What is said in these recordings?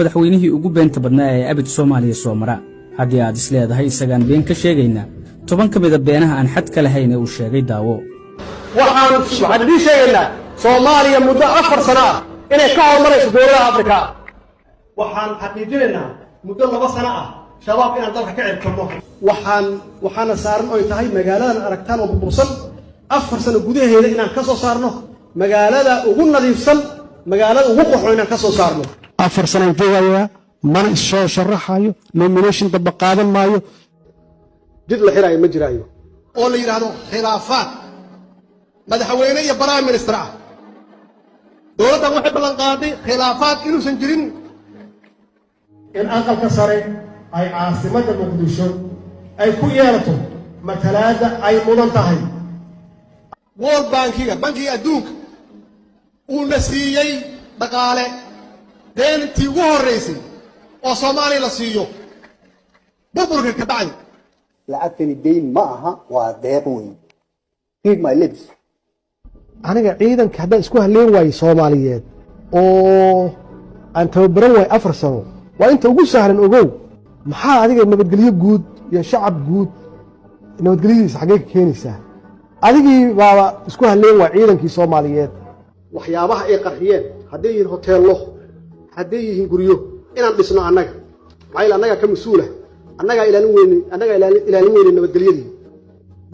madaxweynihii ugu beenta badnaa ee abid Soomaaliya soo mara haddii aad isleedahay isagaan been ka sheegayna toban ka mid ah beenaha aan xad ka lahayn ee uu sheegay daawo waxaan idin sheegaynaa Soomaaliya muddo 4 sano ah inay ka hormarayso dowladaha Afrika waxaan xaqiijinaynaa muddo 2 sano ah shabaab inaan dalka ka ciribtirno waxaana saaran oo tahay magaaladan aragtaan oo burbursan 4 sano gudaheeda inaan ka soo saarno magaalada ugu nadiifsan magaalada ugu qoxo inaan ka soo saarno 4 sano joogaya mana soo sharaxayo nomination daba qaadan maayo jid la xiraayo ma jiraayo oo la yiraahdo khilaafaad madaxweyne iyo prime minister ah dowladda waxay ballan qaaday khilaafaad inuusan jirin in aqalka sare ay caasimadda Muqdisho ay ku yeelato matalaada ay mudan tahay World Bankiga bankiga adduunka uu nasiiyay dhaqaale deentii ugu horeysay oo Soomaaliya la siiyo burburka ka dhacay lacagtani deyn ma aha waa deeq weyn read my lips aniga ciidanka hadda isku haleen way Soomaaliyeed oo aan tababaran way 4 sano waa inta ugu sahlan ogow maxaa adiga nabadgelyo guud iyo shacab guud nabadgelyadiisa xagee ka keenaysaa adigii baa isku haleen way ciidankii Soomaaliyeed waxyaabaha ay qarxiyeen haday yihiin hoteelo haday yihiin guryo inaan dhisno annaga ka masuula annaga ilaalin weyne nabadgelyadii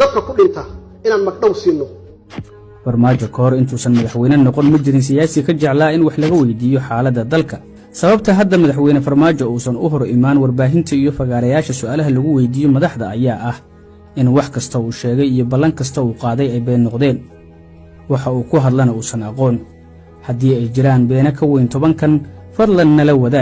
dadka ku dhinta inaan magdhow siino farmaajo ka hor intuusan madaxweyne noqon ma jirin siyaasi ka jeclaa in wax laga weydiiyo xaaladda dalka sababta hadda madaxweyne farmaajo uusan u hor imaan warbaahinta iyo fagaarayaasha su'aalaha lagu weydiiyo madaxda ayaa ah in wax kasta uu sheegay iyo ballan kasta uu qaaday ay been noqdeen waxa uu ku hadlana uusan aqoon haddii ay jiraan beena ka weyn 10 kan fadlan nala wadaag